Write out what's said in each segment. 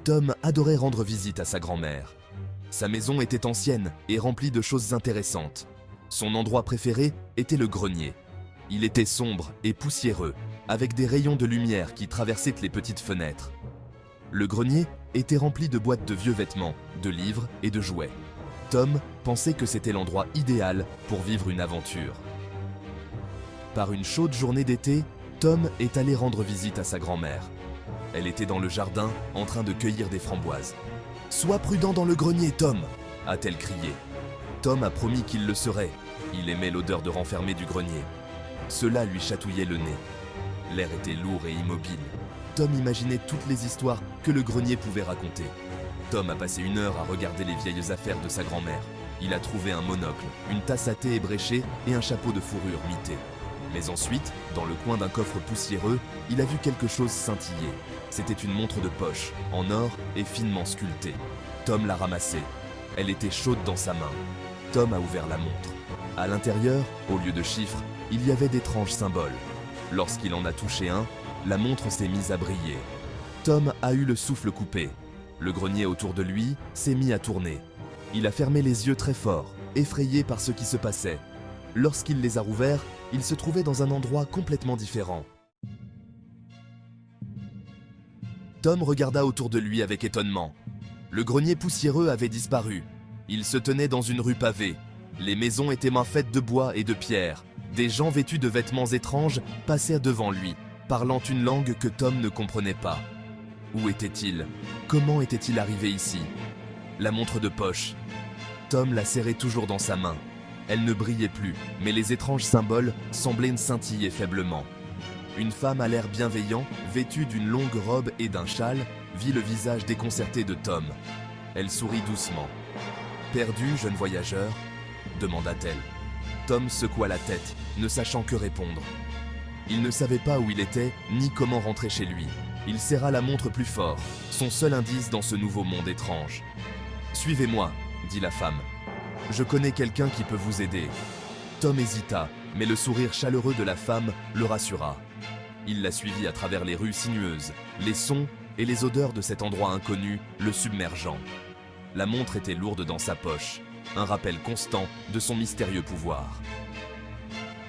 Tom adorait rendre visite à sa grand-mère. Sa maison était ancienne et remplie de choses intéressantes. Son endroit préféré était le grenier. Il était sombre et poussiéreux, avec des rayons de lumière qui traversaient les petites fenêtres. Le grenier était rempli de boîtes de vieux vêtements, de livres et de jouets. Tom pensait que c'était l'endroit idéal pour vivre une aventure. Par une chaude journée d'été, Tom est allé rendre visite à sa grand-mère. Elle était dans le jardin, en train de cueillir des framboises. « Sois prudent dans le grenier, Tom !» a-t-elle crié. Tom a promis qu'il le serait. Il aimait l'odeur de renfermé du grenier. Cela lui chatouillait le nez. L'air était lourd et immobile. Tom imaginait toutes les histoires que le grenier pouvait raconter. Tom a passé 1 heure à regarder les vieilles affaires de sa grand-mère. Il a trouvé un monocle, une tasse à thé ébréchée et un chapeau de fourrure mité. Mais ensuite, dans le coin d'un coffre poussiéreux, il a vu quelque chose scintiller. C'était une montre de poche, en or et finement sculptée. Tom l'a ramassée. Elle était chaude dans sa main. Tom a ouvert la montre. À l'intérieur, au lieu de chiffres, il y avait d'étranges symboles. Lorsqu'il en a touché un, la montre s'est mise à briller. Tom a eu le souffle coupé. Le grenier autour de lui s'est mis à tourner. Il a fermé les yeux très fort, effrayé par ce qui se passait. Lorsqu'il les a rouverts, il se trouvait dans un endroit complètement différent. Tom regarda autour de lui avec étonnement. Le grenier poussiéreux avait disparu. Il se tenait dans une rue pavée. Les maisons étaient faites de bois et de pierre. Des gens vêtus de vêtements étranges passaient devant lui, parlant une langue que Tom ne comprenait pas. Où était-il? Comment était-il arrivé ici? La montre de poche. Tom la serrait toujours dans sa main. Elle ne brillait plus, mais les étranges symboles semblaient scintiller faiblement. Une femme à l'air bienveillant, vêtue d'une longue robe et d'un châle, vit le visage déconcerté de Tom. Elle sourit doucement. « Perdu, jeune voyageur ?» demanda-t-elle. Tom secoua la tête, ne sachant que répondre. Il ne savait pas où il était, ni comment rentrer chez lui. Il serra la montre plus fort, son seul indice dans ce nouveau monde étrange. « Suivez-moi » dit la femme. « Je connais quelqu'un qui peut vous aider. » Tom hésita, mais le sourire chaleureux de la femme le rassura. Il la suivit à travers les rues sinueuses, les sons et les odeurs de cet endroit inconnu le submergeant. La montre était lourde dans sa poche, un rappel constant de son mystérieux pouvoir.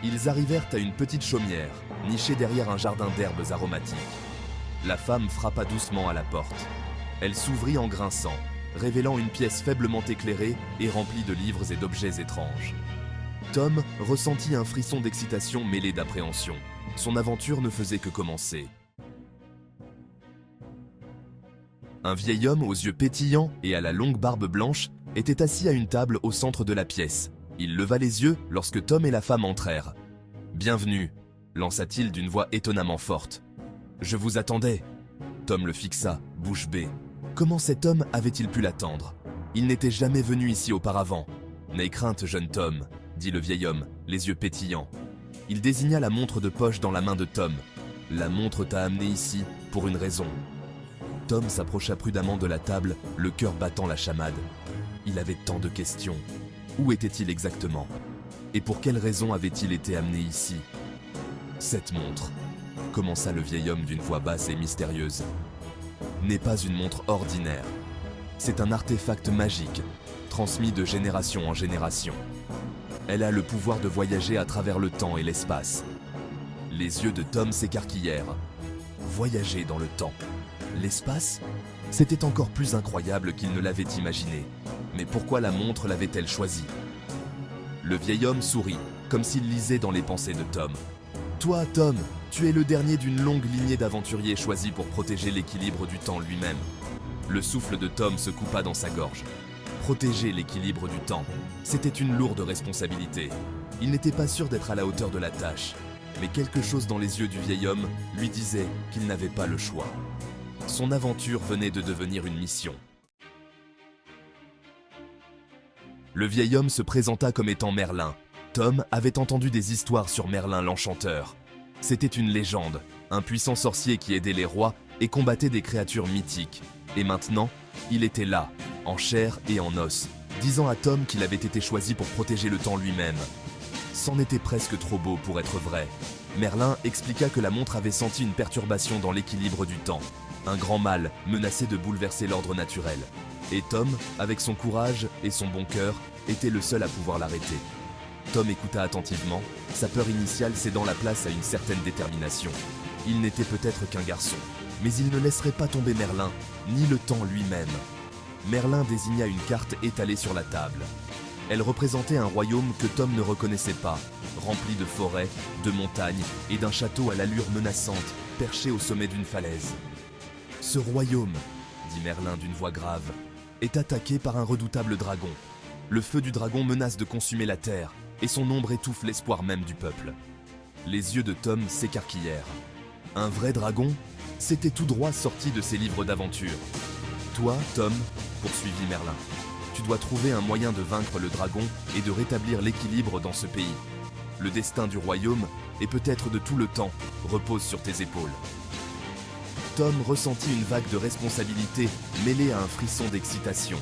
Ils arrivèrent à une petite chaumière, nichée derrière un jardin d'herbes aromatiques. La femme frappa doucement à la porte. Elle s'ouvrit en grinçant, révélant une pièce faiblement éclairée et remplie de livres et d'objets étranges. Tom ressentit un frisson d'excitation mêlé d'appréhension. Son aventure ne faisait que commencer. Un vieil homme aux yeux pétillants et à la longue barbe blanche était assis à une table au centre de la pièce. Il leva les yeux lorsque Tom et la femme entrèrent. « Bienvenue » lança-t-il d'une voix étonnamment forte. « Je vous attendais. » Tom le fixa, bouche bée. Comment cet homme avait-il pu l'attendre? Il n'était jamais venu ici auparavant. « N'aie crainte, jeune Tom » dit le vieil homme, les yeux pétillants. Il désigna la montre de poche dans la main de Tom. « La montre t'a amené ici pour une raison. » Tom s'approcha prudemment de la table, le cœur battant la chamade. Il avait tant de questions. Où était-il exactement? Et pour quelle raison avait-il été amené ici? Cette montre, commença le vieil homme d'une voix basse et mystérieuse, n'est pas une montre ordinaire. C'est un artefact magique, transmis de génération en génération. Elle a le pouvoir de voyager à travers le temps et l'espace. Les yeux de Tom s'écarquillèrent. Voyager dans le temps. L'espace? C'était encore plus incroyable qu'il ne l'avait imaginé. Mais pourquoi la montre l'avait-elle choisi? Le vieil homme sourit, comme s'il lisait dans les pensées de Tom. « Toi, Tom, tu es le dernier d'une longue lignée d'aventuriers choisis pour protéger l'équilibre du temps lui-même. » Le souffle de Tom se coupa dans sa gorge. Protéger l'équilibre du temps, c'était une lourde responsabilité. Il n'était pas sûr d'être à la hauteur de la tâche, mais quelque chose dans les yeux du vieil homme lui disait qu'il n'avait pas le choix. Son aventure venait de devenir une mission. Le vieil homme se présenta comme étant Merlin. Tom avait entendu des histoires sur Merlin l'Enchanteur. C'était une légende, un puissant sorcier qui aidait les rois et combattait des créatures mythiques. Et maintenant, il était là, en chair et en os, disant à Tom qu'il avait été choisi pour protéger le temps lui-même. C'en était presque trop beau pour être vrai. Merlin expliqua que la montre avait senti une perturbation dans l'équilibre du temps. Un grand mal menaçait de bouleverser l'ordre naturel. Et Tom, avec son courage et son bon cœur, était le seul à pouvoir l'arrêter. Tom écouta attentivement, sa peur initiale cédant la place à une certaine détermination. Il n'était peut-être qu'un garçon, mais il ne laisserait pas tomber Merlin, ni le temps lui-même. Merlin désigna une carte étalée sur la table. Elle représentait un royaume que Tom ne reconnaissait pas, rempli de forêts, de montagnes et d'un château à l'allure menaçante, perché au sommet d'une falaise. « Ce royaume, dit Merlin d'une voix grave, est attaqué par un redoutable dragon. Le feu du dragon menace de consumer la terre, et son ombre étouffe l'espoir même du peuple. » Les yeux de Tom s'écarquillèrent. Un vrai dragon? C'était tout droit sorti de ses livres d'aventure. Toi, Tom, poursuivit Merlin, tu dois trouver un moyen de vaincre le dragon et de rétablir l'équilibre dans ce pays. Le destin du royaume, et peut-être de tout le temps, repose sur tes épaules. Tom ressentit une vague de responsabilité mêlée à un frisson d'excitation.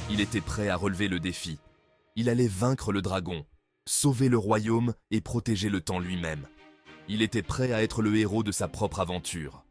Il était prêt à relever le défi. Il allait vaincre le dragon, sauver le royaume et protéger le temps lui-même. Il était prêt à être le héros de sa propre aventure.